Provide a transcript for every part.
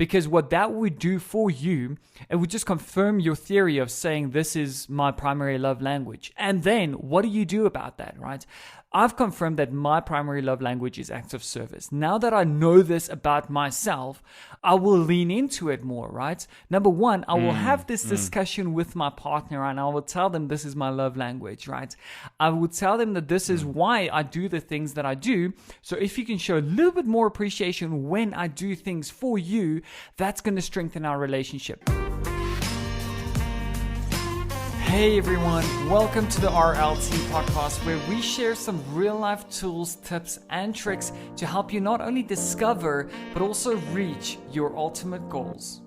Because what that would do for you, it would just confirm your theory of saying this is my primary love language. And then what do you do about that, right? I've confirmed that my primary love language is acts of service. Now that I know this about myself, I will lean into it more, right? Number one, I will have this discussion with my partner and I will tell them this is my love language, right? I would tell them that this is why I do the things that I do. So if you can show a little bit more appreciation when I do things for you, that's going to strengthen our relationship. Hey everyone, welcome to the RLT podcast where we share some real life tools, tips, and tricks to help you not only discover but also reach your ultimate goals.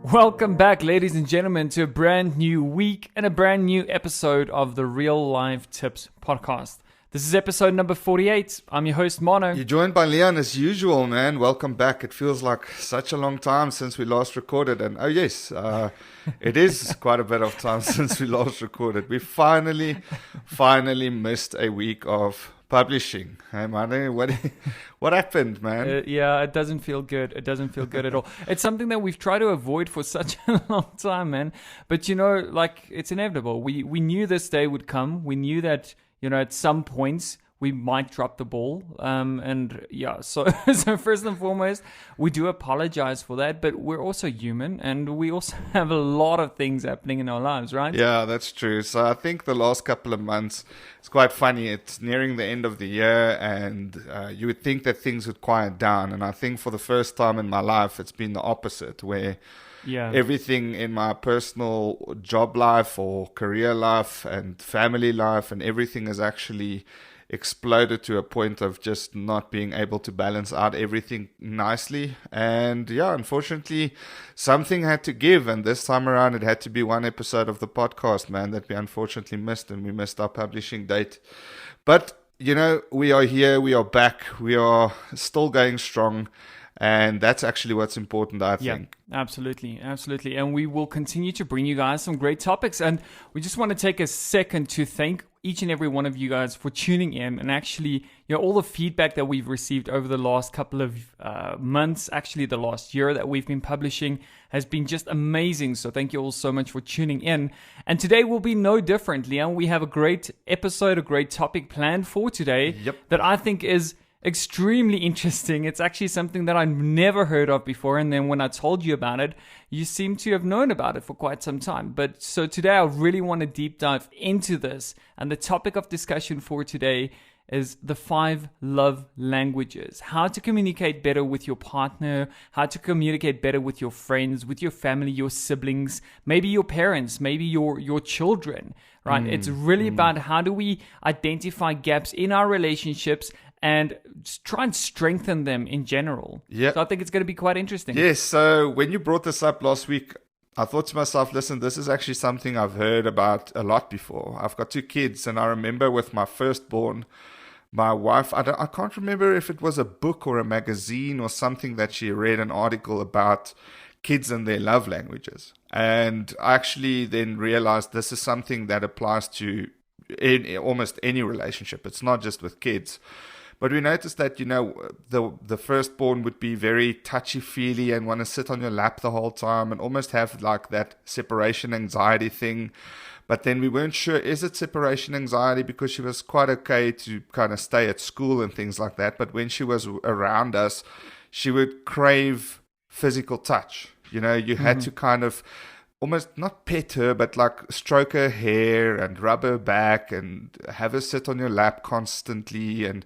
Welcome back, ladies and gentlemen, to a brand new week and a brand new episode of the Real Life Tips podcast. This is episode number 48. I'm your host, Mono. You're joined by Leon as usual, man. Welcome back. It feels like such a long time since we last recorded. And oh yes, it is quite a bit of time since we last recorded. We finally missed a week of publishing. Hey, Manu, what happened, man? Yeah, it doesn't feel good. It doesn't feel good at all. It's something that we've tried to avoid for such a long time, man. But you know, like, it's inevitable. We knew this day would come. We knew that, you know, at some points we might drop the ball. And yeah, so first and foremost, we do apologize for that, but we're also human and we also have a lot of things happening in our lives, right? Yeah, that's true. So I think the last couple of months, it's quite funny. It's nearing the end of the year and you would think that things would quiet down. And I think for the first time in my life, it's been the opposite, where everything in my personal job life or career life and family life and everything has actually exploded to a point of just not being able to balance out everything nicely. And yeah, unfortunately, something had to give. And this time around, it had to be one episode of the podcast, man, that we unfortunately missed. And we missed our publishing date. But, you know, we are here. We are back. We are still going strong. And that's actually what's important, I think. Yeah, absolutely. And we will continue to bring you guys some great topics. And we just want to take a second to thank each and every one of you guys for tuning in and actually, you know, all the feedback that we've received over the last couple of months, actually the last year that we've been publishing has been just amazing. So thank you all so much for tuning in. And today will be no different, Leon. We have a great episode, a great topic planned for today that I think is extremely interesting. It's actually something that I've never heard of before. And then when I told you about it, you seem to have known about it for quite some time. But so today I really want to deep dive into this. And the topic of discussion for today is the 5 love languages. How to communicate better with your partner, how to communicate better with your friends, with your family, your siblings, maybe your parents, maybe your children, right? It's really about how do we identify gaps in our relationships and try and strengthen them in general. Yeah. So I think it's going to be quite interesting. Yes, so when you brought this up last week, I thought to myself, listen, this is actually something I've heard about a lot before. I've got 2 kids, and I remember with my firstborn, my wife, I can't remember if it was a book or a magazine or something that she read an article about kids and their love languages. And I actually then realized this is something that applies to almost any relationship. It's not just with kids. But we noticed that, you know, the firstborn would be very touchy-feely and want to sit on your lap the whole time and almost have like that separation anxiety thing. But then we weren't sure, is it separation anxiety? Because she was quite okay to kind of stay at school and things like that. But when she was around us, she would crave physical touch. You know, you had to kind of almost not pet her, but like stroke her hair and rub her back and have her sit on your lap constantly. And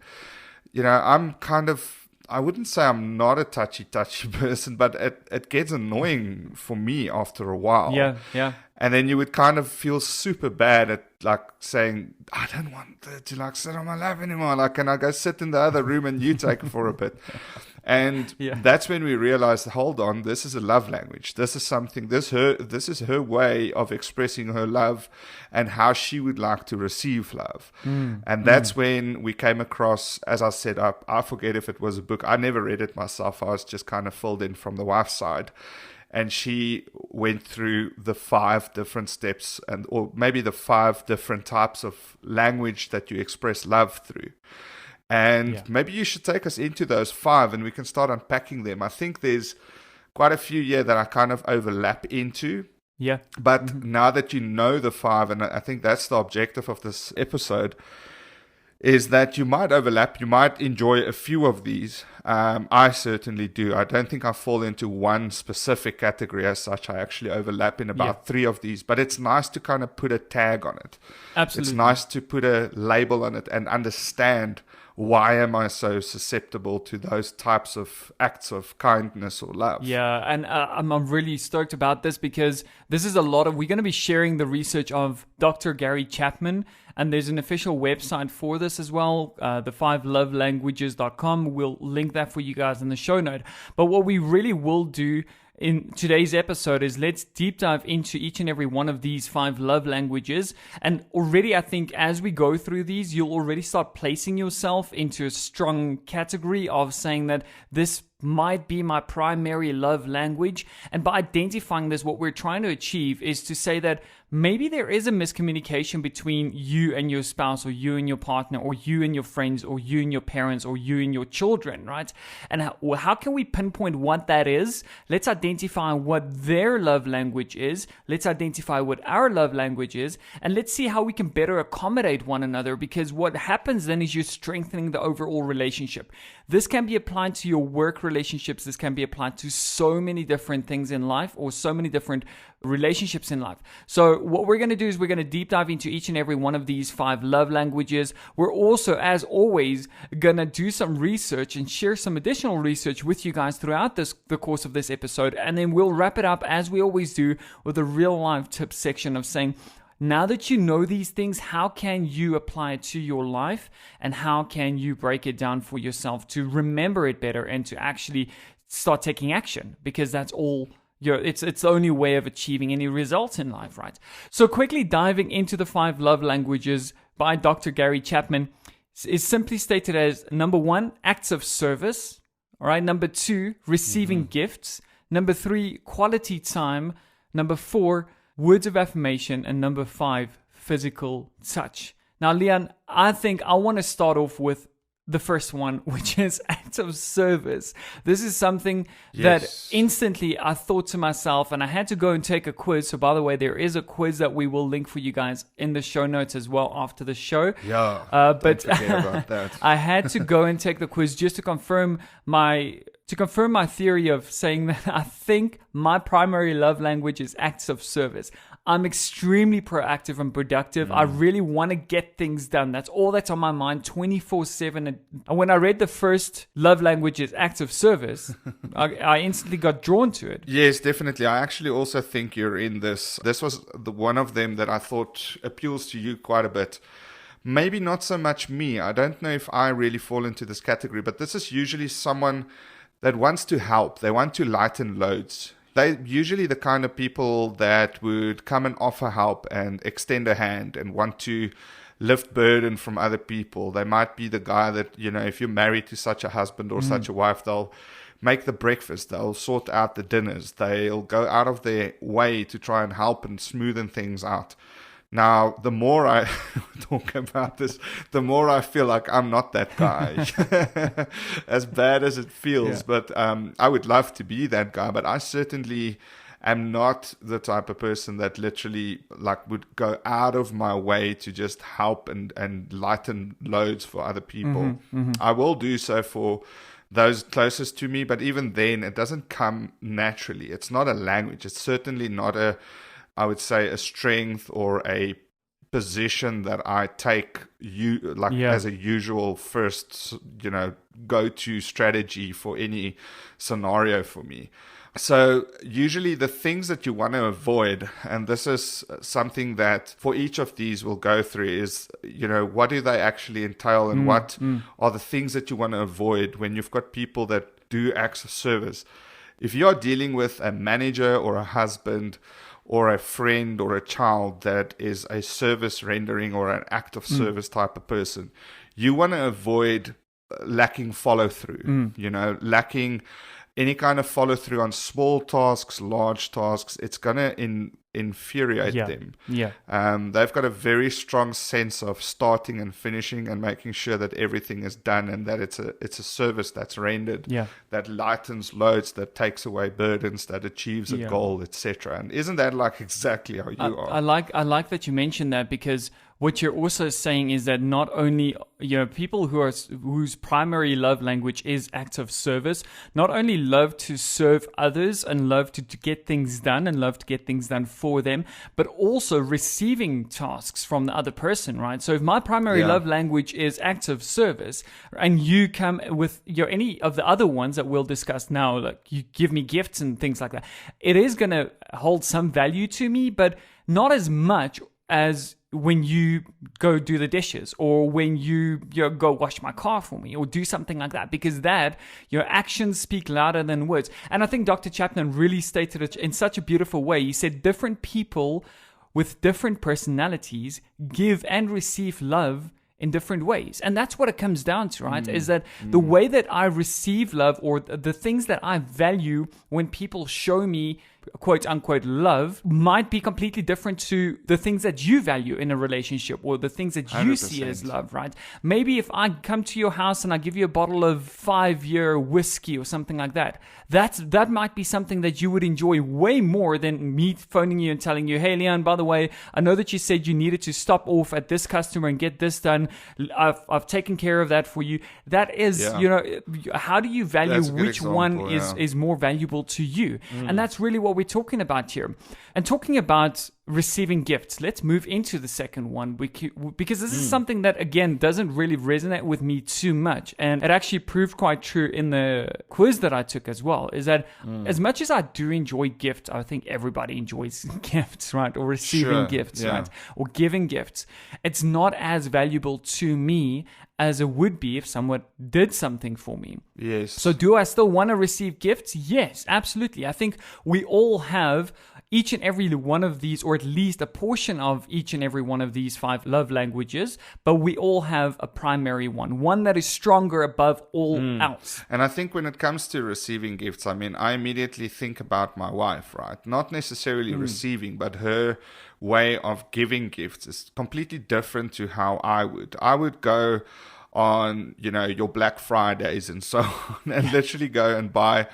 you know, I wouldn't say I'm not a touchy person, but it gets annoying for me after a while. Yeah. And then you would kind of feel super bad at like saying, I don't want her to like sit on my lap anymore. Like, can I go sit in the other room and you take her for a bit? And that's when we realized, hold on, this is a love language. This is something, this is her way of expressing her love and how she would like to receive love. And that's when we came across, as I said, I forget if it was a book. I never read it myself. I was just kind of filled in from the wife's side. And she went through the 5 different steps or maybe the 5 different types of language that you express love through. And maybe you should take us into those 5 and we can start unpacking them. I think there's quite a few here that I kind of overlap into. Yeah. But now that you know the 5, and I think that's the objective of this episode, is that you might overlap, you might enjoy a few of these. I certainly do. I don't think I fall into one specific category as such. I actually overlap in about 3 of these, but it's nice to kind of put a tag on it. Absolutely. It's nice to put a label on it and understand, why am I so susceptible to those types of acts of kindness or love? Yeah, and I'm really stoked about this because this is we're going to be sharing the research of Dr. Gary Chapman, and there's an official website for this as well, the5lovelanguages.com. We'll link that for you guys in the show note. But what we really will do in today's episode is let's deep dive into each and every one of these 5 love languages. And already I think as we go through these, you'll already start placing yourself into a strong category of saying that this might be my primary love language. And by identifying this, what we're trying to achieve is to say that maybe there is a miscommunication between you and your spouse, or you and your partner, or you and your friends, or you and your parents, or you and your children, right? And how can we pinpoint what that is? Let's identify what their love language is. Let's identify what our love language is. And let's see how we can better accommodate one another, because what happens then is you're strengthening the overall relationship. This can be applied to your work relationships. This can be applied to so many different things in life, or so many different relationships in life. So what we're going to do is we're going to deep dive into each and every one of these 5 love languages. We're also, as always, going to do some research and share some additional research with you guys throughout the course of this episode. And then we'll wrap it up, as we always do, with a real life tips section of saying, now that you know these things, how can you apply it to your life, and how can you break it down for yourself to remember it better and to actually start taking action? Because that's all. It's the only way of achieving any results in life, right? So quickly diving into the 5 love languages by Dr. Gary Chapman is simply stated as: number 1, acts of service. All right. Number 2, receiving gifts. Number 3, quality time. Number 4, words of affirmation. And number 5, physical touch. Now, Leon, I think I want to start off with the first one, which is acts of service. This is something that instantly I thought to myself, and I had to go and take a quiz. So by the way, there is a quiz that we will link for you guys in the show notes as well after the show. Yeah, but don't forget about that. I had to go and take the quiz just to confirm my theory of saying that I think my primary love language is acts of service. I'm extremely proactive and productive. I really want to get things done. That's all that's on my mind 24/7. And when I read the first love language is acts of service, I instantly got drawn to it. Yes, definitely. I actually also think you're in this. This was one of them that I thought appeals to you quite a bit. Maybe not so much me. I don't know if I really fall into this category, but this is usually someone that wants to help. They want to lighten loads. They're usually the kind of people that would come and offer help and extend a hand and want to lift burden from other people. They might be the guy that, if you're married to such a husband or such a wife, they'll make the breakfast, they'll sort out the dinners, they'll go out of their way to try and help and smoothen things out. Now, the more I talk about this, the more I feel like I'm not that guy, as bad as it feels. Yeah. But I would love to be that guy, but I certainly am not the type of person that literally would go out of my way to just help and lighten loads for other people. I will do so for those closest to me, but even then, it doesn't come naturally. It's not a language. It's certainly not I would say, a strength or a position that I take as a usual first, go-to strategy for any scenario for me. So usually the things that you want to avoid, and this is something that for each of these we'll go through, is, what do they actually entail, and what are the things that you want to avoid when you've got people that do acts of service. If you're dealing with a manager or a husband or a friend or a child that is a service rendering or an act of service type of person, you want to avoid lacking follow through, lacking any kind of follow through on small tasks, large tasks, it's going to infuriate them. Yeah. They've got a very strong sense of starting and finishing and making sure that everything is done and that it's a service that's rendered, that lightens loads, that takes away burdens, that achieves a goal, etc. And isn't that like exactly how you are? I like that you mentioned that, because what you're also saying is that not only, people whose primary love language is acts of service, not only love to serve others and love to get things done and love to get things done for them, but also receiving tasks from the other person, right? So if my primary love language is acts of service, and you come with any of the other ones that we'll discuss now, like you give me gifts and things like that, it is going to hold some value to me, but not as much as when you go do the dishes, or when you go wash my car for me, or do something like that, because that your actions speak louder than words. And I think Dr. Chapman really stated it in such a beautiful way. He said different people with different personalities give and receive love in different ways. And that's what it comes down to, right? Is that the way that I receive love, or the things that I value when people show me quote unquote love, might be completely different to the things that you value in a relationship, or the things that you 100%. see as love, right? Maybe if I come to your house and I give you a bottle of 5-year whiskey or something like that, that might be something that you would enjoy way more than me phoning you and telling you, hey Leon, by the way, I know that you said you needed to stop off at this customer and get this done. I've taken care of that for you. That is, how do you value which one is more valuable to you? And that's really what we're talking about here. And talking about receiving gifts, let's move into the second one, because this is something that, again, doesn't really resonate with me too much. And it actually proved quite true in the quiz that I took as well, is that as much as I do enjoy gifts, I think everybody enjoys gifts, right? Or receiving gifts, right? Or giving gifts. It's not as valuable to me as it would be if someone did something for me. Yes. So do I still want to receive gifts? Yes, absolutely. I think we all have each and every one of these, or at least a portion of each and every one of these 5 love languages, but we all have a primary one that is stronger above all else. And I think when it comes to receiving gifts, I mean, I immediately think about my wife, right? Not necessarily receiving, but her way of giving gifts is completely different to how I would. I would go on, your Black Fridays and so on, and literally go and buy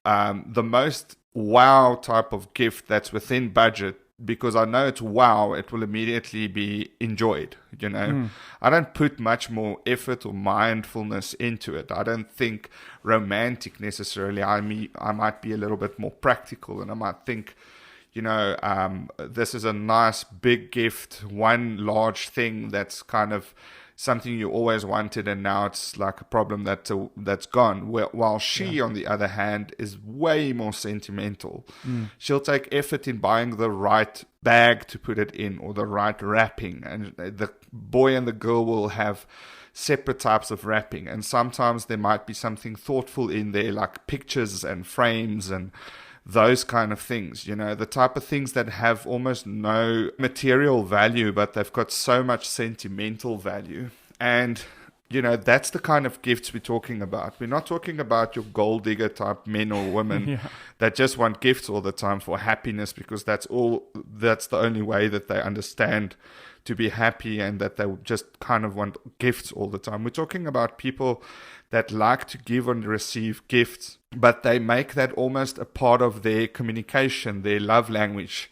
the most wow type of gift that's within budget, because I know it's wow, it will immediately be enjoyed. I don't put much more effort or mindfulness into it. I don't think romantic necessarily. I might be a little bit more practical, and I might think, this is a nice big gift, one large thing that's kind of something you always wanted, and now it's like a problem that's gone. While she, on the other hand, is way more sentimental. She'll take effort in buying the right bag to put it in, or the right wrapping, and the boy and the girl will have separate types of wrapping, and sometimes there might be something thoughtful in there, like pictures and frames and those kind of things, the type of things that have almost no material value, but they've got so much sentimental value. And, that's the kind of gifts we're talking about. We're not talking about your gold digger type men or women that just want gifts all the time for happiness, because that's the only way that they understand to be happy, and that they just kind of want gifts all the time. We're talking about people that like to give and receive gifts, but they make that almost a part of their communication, their love language.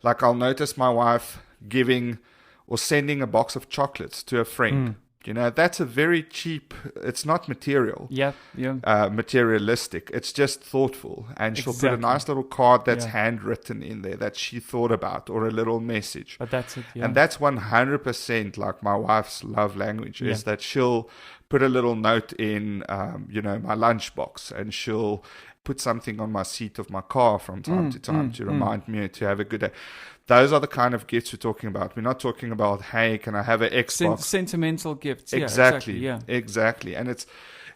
Like, I'll notice my wife giving or sending a box of chocolates to a friend. That's a very cheap, it's not material. Materialistic. It's just thoughtful. And she'll put a nice little card that's handwritten in there that she thought about, or a little message. But that's it, And that's 100% like my wife's love language, is that she'll put a little note in, my lunchbox, and she'll put something on my seat of my car from time to time to remind me to have a good day. Those are the kind of gifts we're talking about. We're not talking about, hey, can I have an Xbox? Sentimental gifts. Exactly. And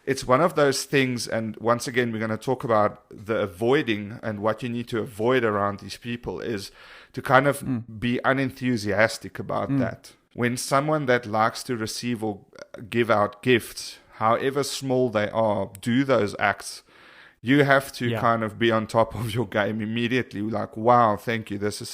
it's one of those things. And once again, we're going to talk about the avoiding, and what you need to avoid around these people is to kind of be unenthusiastic about that. When someone that likes to receive or give out gifts, however small they are, do those acts, You have to Yeah. kind of be on top of your game immediately. Like, wow, thank you. This is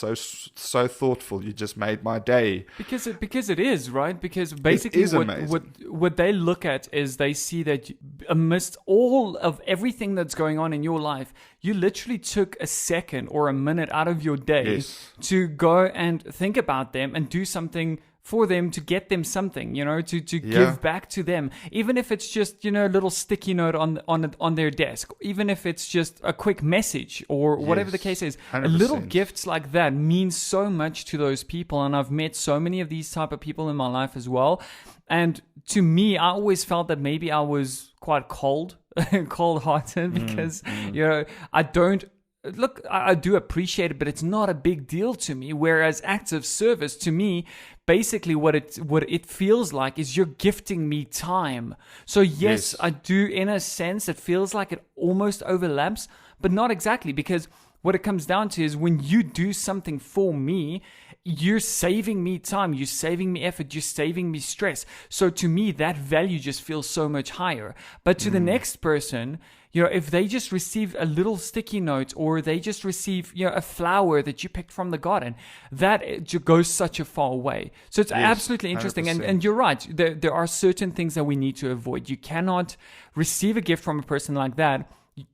so thoughtful. You just made my day. Because it is, right? Because basically is amazing. what they look at is they see that amidst all of everything that's going on in your life, you literally took a second or a minute out of your day Yes. to go and think about them and do something for them, to get them something, to give back to them, even if it's just a little sticky note on their desk, even if it's just a quick message or whatever the case is. 100%. A little gifts like that mean so much to those people, and I've met so many of these type of people in my life as well. And to me, I always felt that maybe I was quite cold-hearted because I don't. Look, I do appreciate it, but it's not a big deal to me. Whereas acts of service, to me, basically what it feels like is you're gifting me time. So yes, I do, in a sense, it feels like it almost overlaps, but not exactly, because what it comes down to is when you do something for me, you're saving me time, you're saving me effort, you're saving me stress. So to me, that value just feels so much higher. But to the next person, if they just receive a little sticky note, or they just receive, a flower that you picked from the garden, that goes such a far way. So it's absolutely interesting. 100%. And you're right. There are certain things that we need to avoid. You cannot receive a gift from a person like that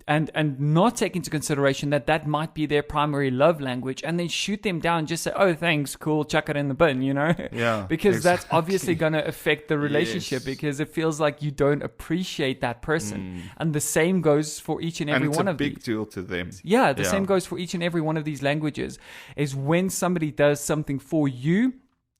and not take into consideration that might be their primary love language, and then shoot them down, just say, oh, thanks, cool, chuck it in the bin, Yeah, because that's obviously going to affect the relationship, Yes. because it feels like you don't appreciate that person. And the same goes for each and every one of these. And it's a big deal to them. Yeah, the same goes for each and every one of these languages, is when somebody does something for you,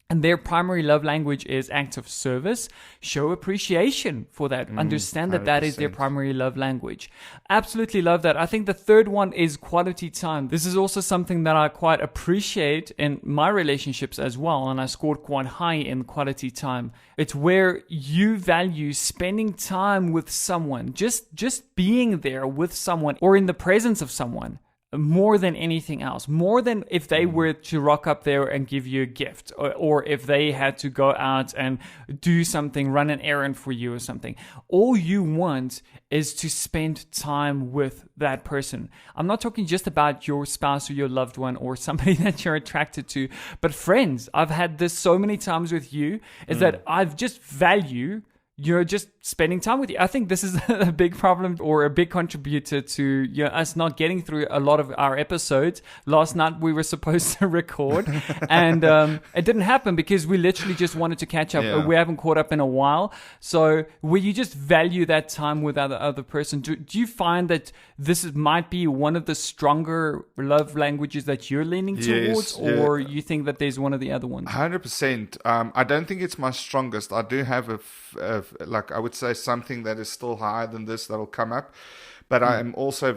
and their primary love language is acts of service, show appreciation for that. Understand that is their 100%. primary love language. Absolutely love that. I think the third one is quality time. This is also something that I quite appreciate in my relationships as well, and I scored quite high in quality time. It's where you value spending time with someone, just being there with someone or in the presence of someone, more than anything else, more than if they were to rock up there and give you a gift, or if they had to go out and do something, run an errand for you or something. All you want is to spend time with that person. I'm not talking just about your spouse or your loved one or somebody that you're attracted to, but friends. I've had this so many times with you, is that I've just value just spending time with you. I think this is a big problem, or a big contributor to us not getting through a lot of our episodes. Last night we were supposed to record and it didn't happen because we literally just wanted to catch up. Yeah. We haven't caught up in a while. So where you just value that time with other person, do you find that might be one of the stronger love languages that you're leaning towards, or you think that there's one of the other ones? 100%. I don't think it's my strongest. I do have like I would say something that is still higher than this that'll come up, but I am also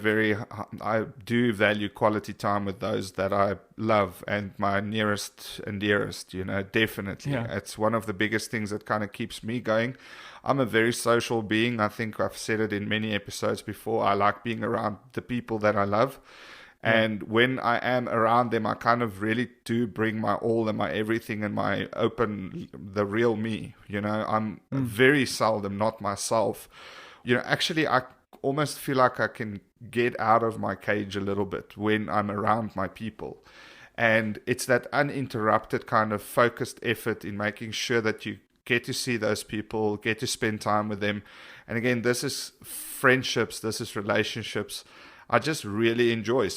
I do value quality time with those that I love and my nearest and dearest, definitely. It's one of the biggest things that kind of keeps me going. I'm a very social being. I think I've said it in many episodes before. I like being around the people that I love. And when I am around them, I kind of really do bring my all and my everything and the real me. I'm very seldom not myself. Actually, I almost feel like I can get out of my cage a little bit when I'm around my people. And it's that uninterrupted kind of focused effort in making sure that you get to see those people, get to spend time with them. And again, this is friendships, this is relationships. I just really enjoy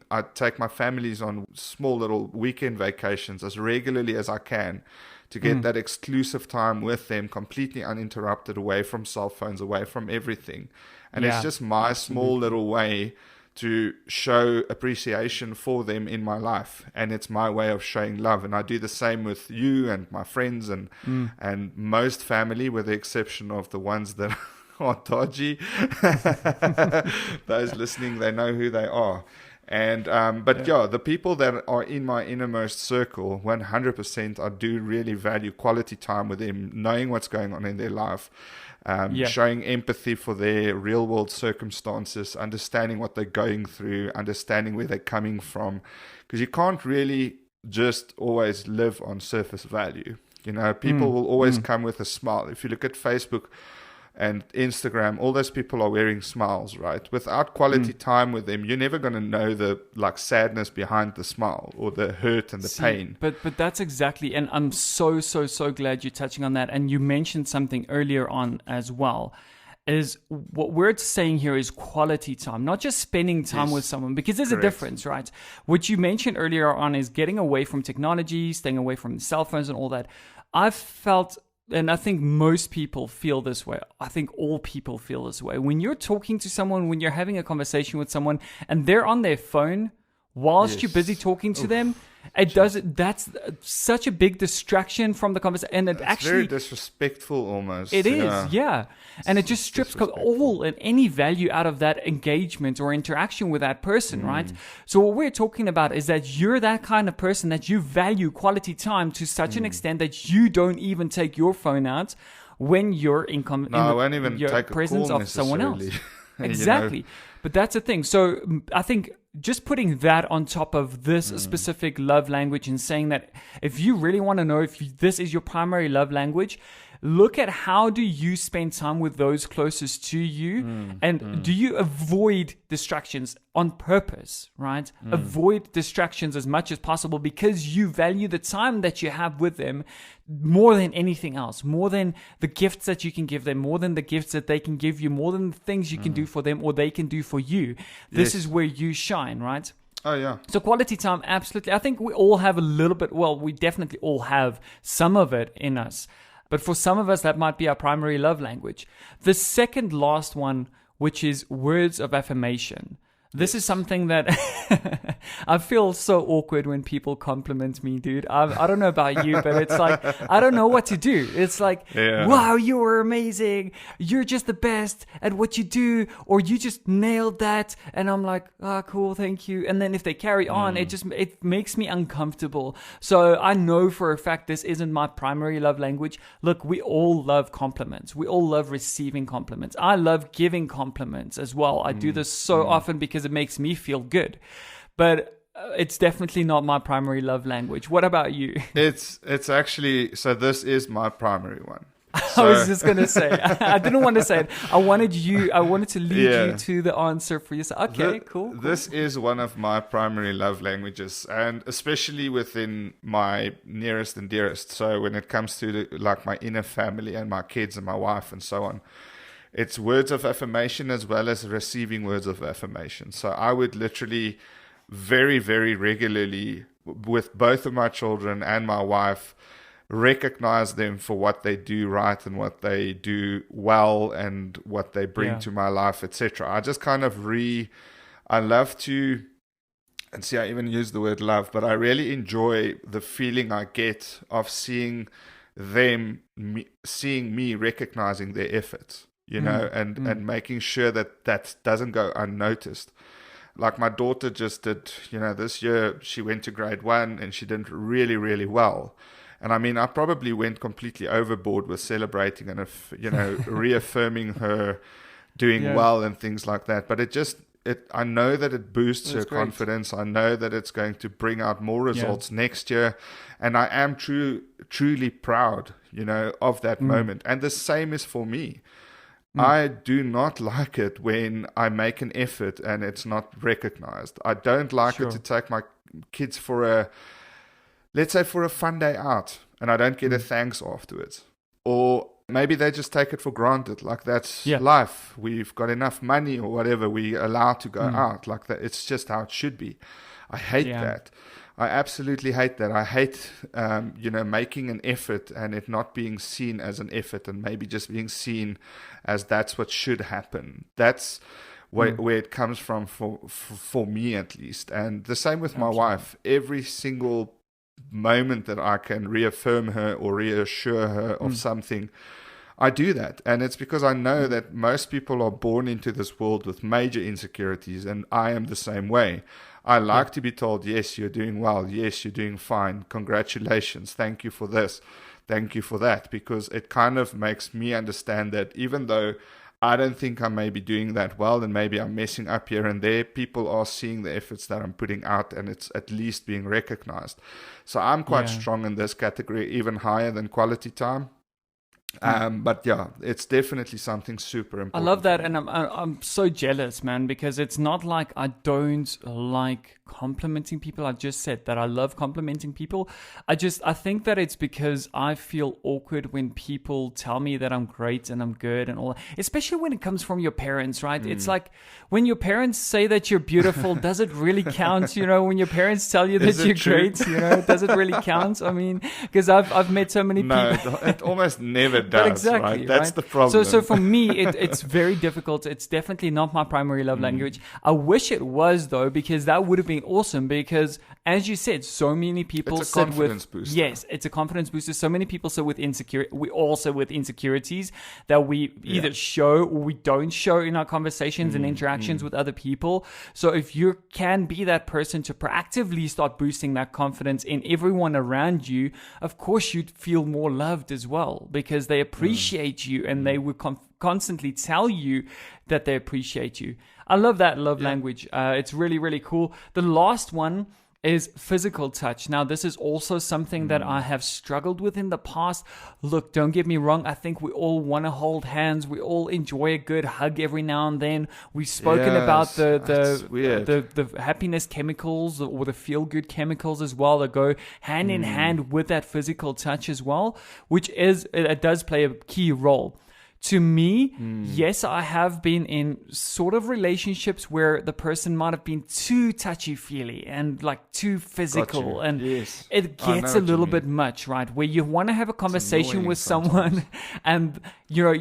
I take my families on small little weekend vacations as regularly as I can to get that exclusive time with them, completely uninterrupted, away from cell phones, away from everything. And it's just my small little way to show appreciation for them in my life. And it's my way of showing love. And I do the same with you and my friends and most family, with the exception of the ones that are dodgy. Those listening, they know who they are. And the people that are in my innermost circle, 100%, I do really value quality time with them, knowing what's going on in their life, showing empathy for their real world circumstances, understanding what they're going through, understanding where they're coming from, because you can't really just always live on surface value. People will always come with a smile. If you look at Facebook, and Instagram, all those people are wearing smiles, right? Without quality time with them, you're never going to know the sadness behind the smile or the hurt and the pain. But that's exactly, and I'm so glad you're touching on that. And you mentioned something earlier on as well. Is what we're saying here is quality time, not just spending time with someone, because there's a difference, right? What you mentioned earlier on is getting away from technology, staying away from cell phones and all that. I've felt, and I think most people feel this way. I think all people feel this way. When you're talking to someone, when you're having a conversation with someone and they're on their phone whilst you're busy talking to them, that's such a big distraction from the conversation, and it's actually very disrespectful almost. It is, and it just strips all and any value out of that engagement or interaction with that person, right? So what we're talking about is that you're that kind of person that you value quality time to such an extent that you don't even take your phone out when you're in the presence of someone else. Exactly. But that's the thing. So I think just putting that on top of this specific love language and saying that if you really want to know if this is your primary love language, look at how do you spend time with those closest to you, and do you avoid distractions on purpose, right? Avoid distractions as much as possible because you value the time that you have with them more than anything else, more than the gifts that you can give them, more than the gifts that they can give you, more than the things you can do for them or they can do for you. This is where you shine, right? Oh, yeah. So quality time, absolutely. I think we all have a little bit, we definitely all have some of it in us. But for some of us, that might be our primary love language. The second last one, which is words of affirmation. This is something that I feel so awkward when people compliment me, dude. I don't know about you, but it's like, I don't know what to do. It's like, wow, you were amazing. You're just the best at what you do, or you just nailed that. And I'm like, cool, thank you. And then if they carry on, it makes me uncomfortable. So I know for a fact this isn't my primary love language. Look, we all love compliments. We all love receiving compliments. I love giving compliments as well. I do this so often because it makes me feel good, but it's definitely not my primary love language. What about you? It's actually, so this is my primary one. So, I was just going to say, I didn't want to say it. I wanted to lead you to the answer for yourself. Okay, cool. This is one of my primary love languages, and especially within my nearest and dearest. So when it comes to my inner family and my kids and my wife and so on, it's words of affirmation as well as receiving words of affirmation. So I would literally very, very regularly with both of my children and my wife recognize them for what they do right and what they do well and what they bring to my life, etc. I just kind of I love to, and see, I even use the word love, but I really enjoy the feeling I get of seeing seeing me recognizing their efforts. And making sure that doesn't go unnoticed. Like my daughter just did, this year she went to grade 1 and she did really, really well. And I mean, I probably went completely overboard with celebrating and, reaffirming her doing well and things like that. But I know that it boosts her confidence. I know that it's going to bring out more results next year. And I am truly proud, of that moment. And the same is for me. I do not like it when I make an effort and it's not recognized. I don't like it to take my kids let's say for a fun day out, and I don't get a thanks afterwards. Or maybe they just take it for granted, like that's life. We've got enough money or whatever, we allowed to go out like that. It's just how it should be. I hate that. I absolutely hate that. I hate, making an effort and it not being seen as an effort and maybe just being seen as that's what should happen. That's where it comes from for me at least. And the same with my wife. Every single moment that I can reaffirm her or reassure her of something, I do that. And it's because I know that most people are born into this world with major insecurities, and I am the same way. I like to be told, yes, you're doing well. Yes, you're doing fine. Congratulations. Thank you for this. Thank you for that. Because it kind of makes me understand that even though I don't think I may be doing that well and maybe I'm messing up here and there, people are seeing the efforts that I'm putting out and it's at least being recognized. So I'm quite strong in this category, even higher than quality time. But yeah, it's definitely something super I important. love that, and I'm so jealous, man, because it's not like I don't like complimenting people. I just said that I love complimenting people. I think that it's because I feel awkward when people tell me that I'm great and I'm good and all that, especially when it comes from your parents, right? It's like when your parents say that you're beautiful, does it really count? When your parents tell you that you're great, does it really count? I mean, because I've met so many people. No, it almost never does. Exactly, right? That's the problem. So for me, it's very difficult. It's definitely not my primary love language. I wish it was, though, because that would have been awesome. Because as you said, so many people it's a confidence booster. Yes, it's a confidence booster. So many people sit with insecurities that we either show or we don't show in our conversations and interactions with other people. So if you can be that person to proactively start boosting that confidence in everyone around you, of course you'd feel more loved as well, because they appreciate you and they would constantly tell you that they appreciate you. I love that love language. It's really, really cool. The last one is physical touch. Now, this is also something that I have struggled with in the past. Look, don't get me wrong. I think we all want to hold hands. We all enjoy a good hug every now and then. We've spoken about the happiness chemicals or the feel-good chemicals as well that go hand in hand with that physical touch as well, which it does play a key role. To me, yes, I have been in sort of relationships where the person might have been too touchy-feely and like too physical, and it gets a little bit much, right? Where you want to have a conversation with someone and you're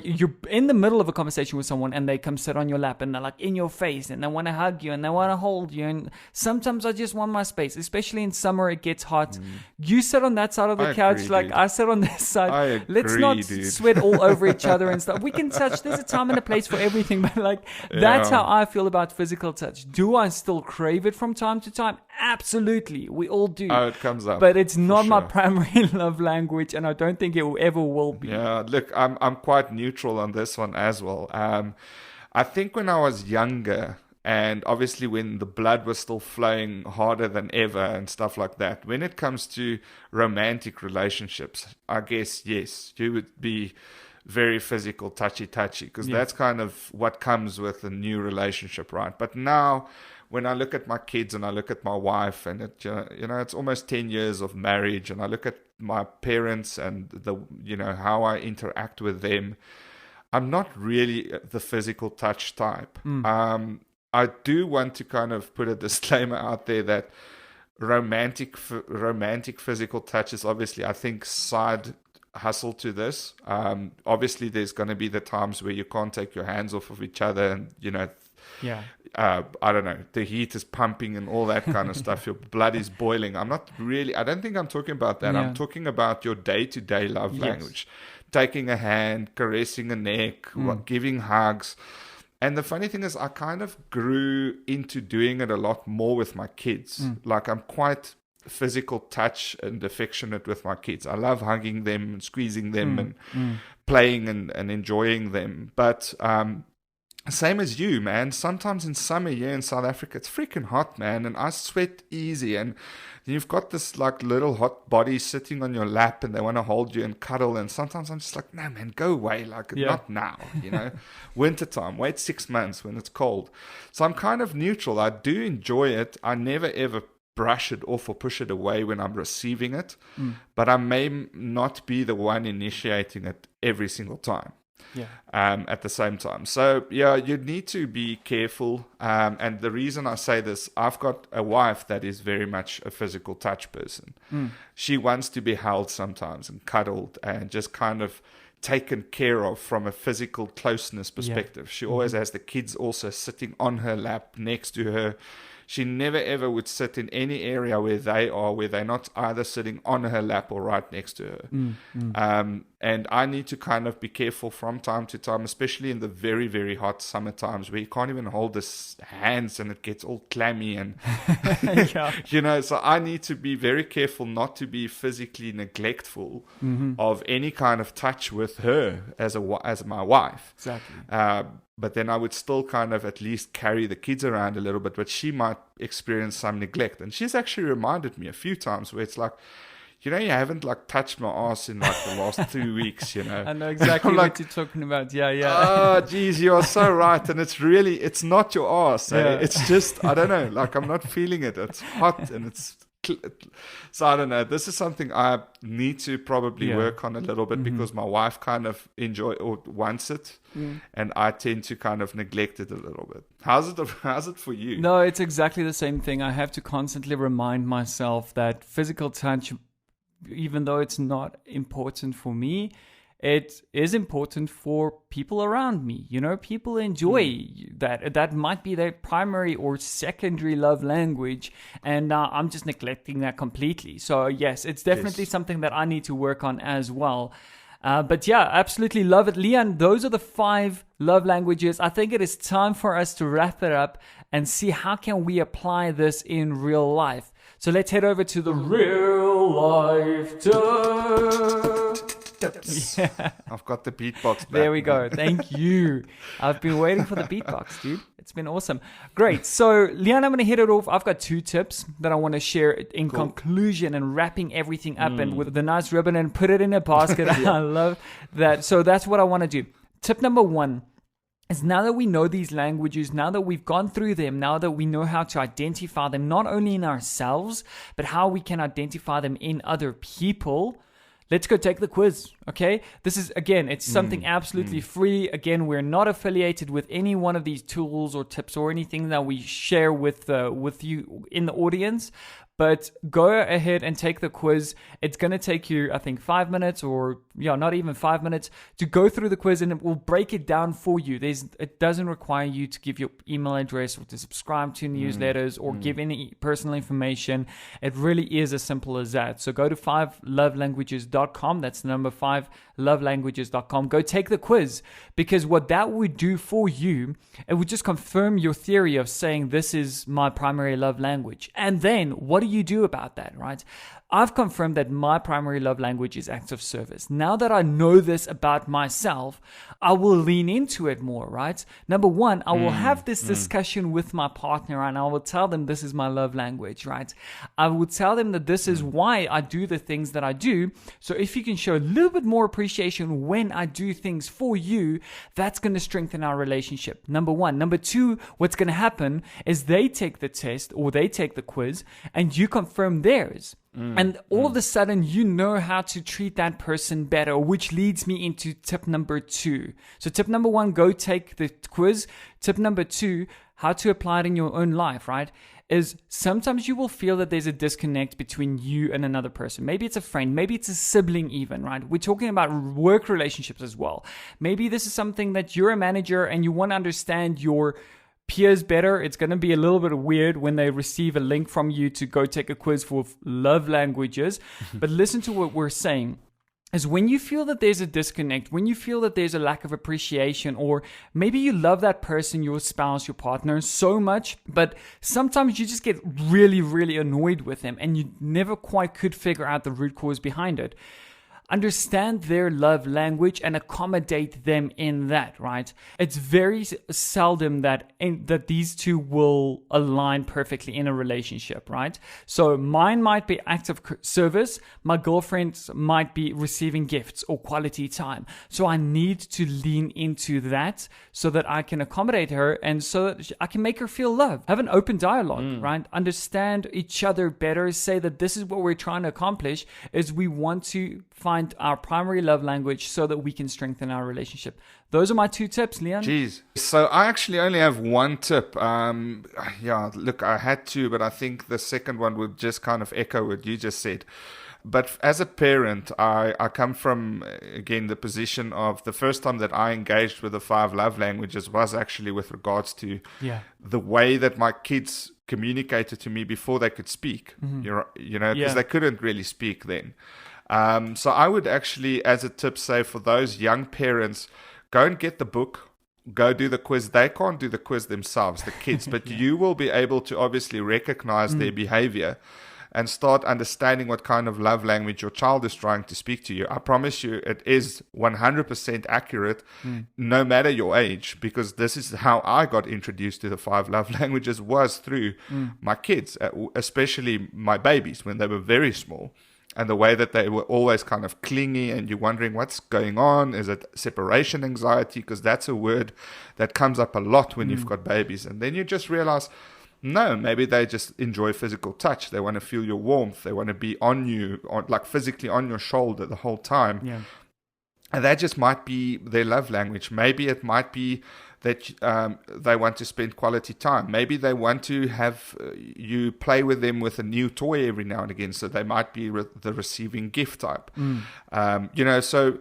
in the middle of a conversation with someone and they come sit on your lap and they're like in your face and they want to hug you and they want to hold you, and sometimes I just want my space, especially in summer. It gets hot. You sit on that side of the couch, agree, like dude. I sit on this side. I agree, Let's not dude. sweat all over each other and stuff. We can touch. There's a time and a place for everything, but that's how I feel about physical touch. Do I still crave it from time to time? Absolutely, we all do. Oh, it comes up, but it's not my sure. primary love language, and I don't think it ever will be. Yeah, look, I'm quite neutral on this one as well. I think when I was younger, and obviously when the blood was still flowing harder than ever and stuff like that, when it comes to romantic relationships, I guess, yes, you would be very physical, touchy, because that's kind of what comes with a new relationship, right? But now, when I look at my kids and I look at my wife, and it's almost 10 years of marriage, and I look at my parents and how I interact with them, I'm not really the physical touch type. I do want to kind of put a disclaimer out there that romantic physical touch is obviously, I think, side hustle to this. Obviously there's going to be the times where you can't take your hands off of each other, and I don't know, the heat is pumping and all that kind of stuff. Your blood is boiling. I don't think I'm talking about that. I'm talking about your day-to-day love language. Taking a hand, caressing a neck, giving hugs. And the funny thing is, I kind of grew into doing it a lot more with my kids. Like, I'm quite physical touch and affectionate with my kids. I love hugging them and squeezing them and playing and enjoying them. But same as you, man. Sometimes in summer here in South Africa, it's freaking hot, man, and I sweat easy. And you've got this like little hot body sitting on your lap, and they want to hold you and cuddle. And sometimes I'm just like, no, man, go away. Like, not now, Wintertime, wait 6 months when it's cold. So I'm kind of neutral. I do enjoy it. I never ever brush it off or push it away when I'm receiving it, but I may not be the one initiating it every single time. At the same time. So you need to be careful. And the reason I say this, I've got a wife that is very much a physical touch person. She wants to be held sometimes and cuddled and just kind of taken care of from a physical closeness perspective. She always has the kids also sitting on her lap next to her. She never ever would sit in any area where they're not either sitting on her lap or right next to her. And I need to kind of be careful from time to time, especially in the very, very hot summer times where you can't even hold the hands and it gets all clammy and, so I need to be very careful not to be physically neglectful of any kind of touch with her as my wife. Exactly. But then I would still kind of at least carry the kids around a little bit, but she might experience some neglect. And she's actually reminded me a few times where it's like, you haven't like touched my ass in like the last 2 weeks, I know exactly I'm what like, you're talking about. Yeah. Oh, geez, you are so right. And it's not your ass. Eh? Yeah. It's just, I don't know, like I'm not feeling it. It's hot and so I don't know. This is something I need to probably work on a little bit because my wife kind of wants it, and I tend to kind of neglect it a little bit. How's it for you? No, it's exactly the same thing. I have to constantly remind myself that physical touch, even though it's not important for me, it is important for people around me. People enjoy that. That might be their primary or secondary love language, and I'm just neglecting that completely. So yes, it's definitely something that I need to work on as well. But yeah, absolutely love it. Leon, those are the 5 love languages. I think it is time for us to wrap it up and see how can we apply this in real life. So let's head over to the real life tips. Yeah. I've got the beatbox back. There we go. Thank you. I've been waiting for the beatbox, dude. It's been awesome. Great. So, Leon, I'm going to hit it off. I've got 2 tips that I want to share in conclusion and wrapping everything up and with the nice ribbon and put it in a basket. I love that. So that's what I want to do. Tip number 1 is, now that we know these languages, now that we've gone through them, now that we know how to identify them, not only in ourselves, but how we can identify them in other people, let's go take the quiz, okay? This is, again, it's something absolutely free. Again, we're not affiliated with any one of these tools or tips or anything that we share with you in the audience. But go ahead and take the quiz. It's going to take you, I think, 5 minutes or, not even 5 minutes to go through the quiz, and it will break it down for you. It doesn't require you to give your email address or to subscribe to newsletters or give any personal information. It really is as simple as that. So go to 5lovelanguages.com. That's the number 5lovelanguages.com. Go take the quiz, because what that would do for you, it would just confirm your theory of saying this is my primary love language. And then what do you do about that, right? I've confirmed that my primary love language is acts of service. Now that I know this about myself, I will lean into it more, right? Number 1, I will have this discussion with my partner, and I will tell them this is my love language, right? I will tell them that this is why I do the things that I do. So if you can show a little bit more appreciation when I do things for you, that's going to strengthen our relationship. Number 1. Number 2, what's going to happen is they take the test or they take the quiz and you confirm theirs. And all of a sudden, you know how to treat that person better, which leads me into tip number 2. So tip number 1, go take the quiz. Tip number 2, how to apply it in your own life, right? Is sometimes you will feel that there's a disconnect between you and another person. Maybe it's a friend, maybe it's a sibling even, right? We're talking about work relationships as well. Maybe this is something that you're a manager and you want to understand your peers better. It's going to be a little bit weird when they receive a link from you to go take a quiz for love languages. But listen to what we're saying. Is when you feel that there's a disconnect, when you feel that there's a lack of appreciation, or maybe you love that person, your spouse, your partner so much, but sometimes you just get really, really annoyed with them and you never quite could figure out the root cause behind it. Understand their love language and accommodate them in that, right? It's very seldom that these two will align perfectly in a relationship, right? So mine might be acts of service. My girlfriend's might be receiving gifts or quality time. So I need to lean into that so that I can accommodate her and so that I can make her feel loved. Have an open dialogue, right? Understand each other better. Say that this is what we're trying to accomplish, is we want to find our primary love language so that we can strengthen our relationship. Those are my 2 tips, Leon. Jeez. So I actually only have 1 tip. Look, I had 2, but I think the second one would just kind of echo what you just said. But as a parent, I come from, again, the position of the first time that I engaged with the 5 love languages was actually with regards to the way that my kids communicated to me before they could speak, because they couldn't really speak then. So I would actually, as a tip, say for those young parents, go and get the book, go do the quiz. They can't do the quiz themselves, the kids, but you will be able to obviously recognize their behavior and start understanding what kind of love language your child is trying to speak to you. I promise you it is 100% accurate, no matter your age, because this is how I got introduced to the 5 love languages, was through my kids, especially my babies when they were very small. and the way that they were always kind of clingy, and you're wondering what's going on. Is it separation anxiety? Because that's a word that comes up a lot when you've got babies. And then you just realize, no, maybe they just enjoy physical touch. They want to feel your warmth. They want to be on you, like physically on your shoulder the whole time. Yeah. And that just might be their love language. Maybe it might be that they want to spend quality time. Maybe they want to have you play with them with a new toy every now and again. So they might be the receiving gift type. So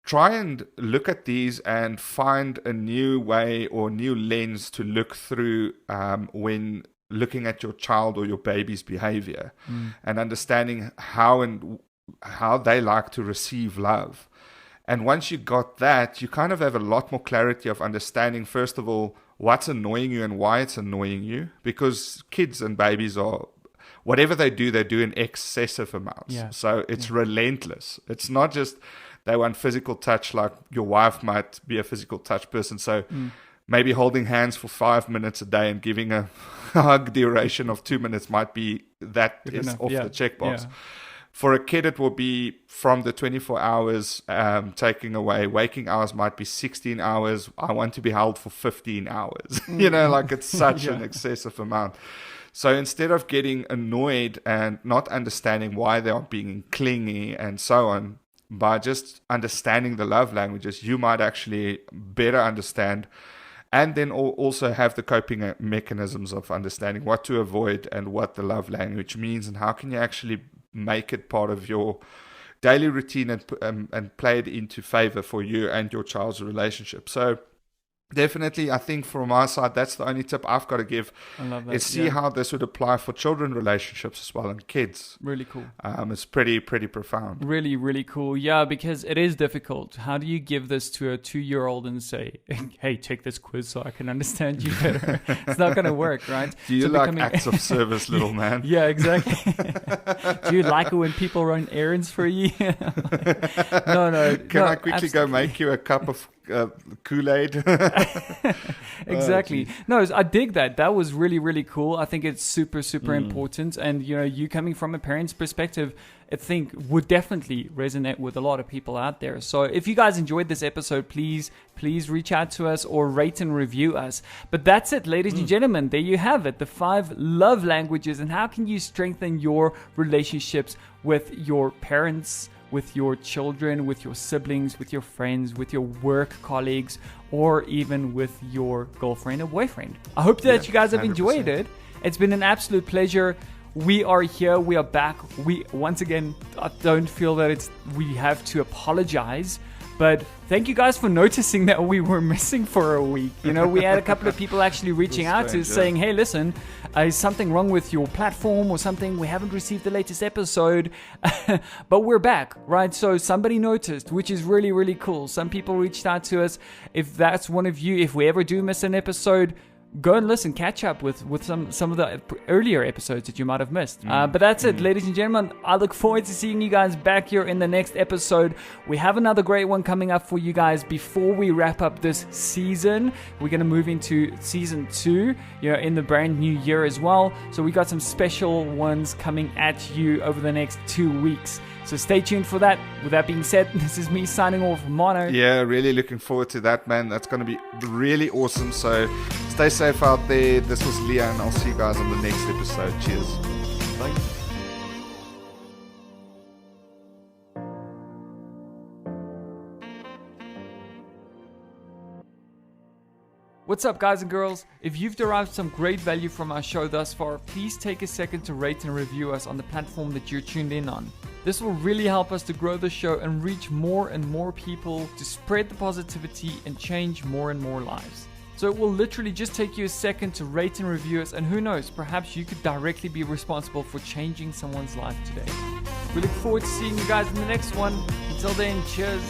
try and look at these and find a new way or new lens to look through when looking at your child or your baby's behavior and understanding how they like to receive love. And once you got that, you kind of have a lot more clarity of understanding, first of all, what's annoying you and why it's annoying you. Because kids and babies are, whatever they do in excessive amounts. Yeah. So it's relentless. It's not just they want physical touch, like your wife might be a physical touch person. So maybe holding hands for 5 minutes a day and giving a hug duration of 2 minutes might be that Good is enough. off Yeah. the checkbox. Yeah. For a kid, it will be from the 24 hours taking away. Waking hours might be 16 hours. I want to be held for 15 hours. It's such an excessive amount. So instead of getting annoyed and not understanding why they are being clingy and so on, by just understanding the love languages, you might actually better understand and then also have the coping mechanisms of understanding what to avoid and what the love language means and how can you actually make it part of your daily routine and play it into favor for you and your child's relationship. So definitely, I think from my side, that's the only tip I've got to give. I love that. Is see how this would apply for children relationships as well and kids. Really cool. It's pretty profound. Really, really cool. Yeah, because it is difficult. How do you give this to a 2-year-old and say, hey, take this quiz so I can understand you better? It's not going to work, right? Do you acts of service, little man? Yeah, exactly. Do you like it when people run errands for you? No. Can I quickly go make you a cup of Kool-Aid? Exactly. No, I dig that. That was really, really cool. I think it's super important. And, you coming from a parent's perspective, I think would definitely resonate with a lot of people out there. So if you guys enjoyed this episode, please reach out to us or rate and review us. But that's it, ladies and gentlemen. There you have it. The 5 love languages and how can you strengthen your relationships with your parents, with your children, with your siblings, with your friends, with your work colleagues, or even with your girlfriend or boyfriend. I hope that you guys have 100%. enjoyed it. It's been an absolute pleasure. We are here. We are back. Once again, I don't feel that we have to apologize. But thank you guys for noticing that we were missing for a week. We had a couple of people actually reaching out to us saying, hey, listen, is something wrong with your platform or something? We haven't received the latest episode, but we're back, right? So somebody noticed, which is really, really cool. Some people reached out to us. If that's one of you, if we ever do miss an episode, go and listen, catch up with some of the earlier episodes that you might have missed. But that's it, ladies and gentlemen. I look forward to seeing you guys back here in the next episode. We have another great one coming up for you guys before we wrap up this season. We're going to move into season 2, in the brand new year as well. So we got some special ones coming at you over the next 2 weeks. So stay tuned for that. With that being said, this is me signing off, Mono. Yeah, really looking forward to that, man. That's going to be really awesome. So stay safe out there. This was Leah, and I'll see you guys on the next episode. Cheers. Bye. What's up, guys and girls? If you've derived some great value from our show thus far, please take a second to rate and review us on the platform that you're tuned in on. This will really help us to grow the show and reach more and more people, to spread the positivity and change more and more lives. So it will literally just take you a second to rate and review us, and who knows, perhaps you could directly be responsible for changing someone's life today. We look forward to seeing you guys in the next one. Until then, cheers.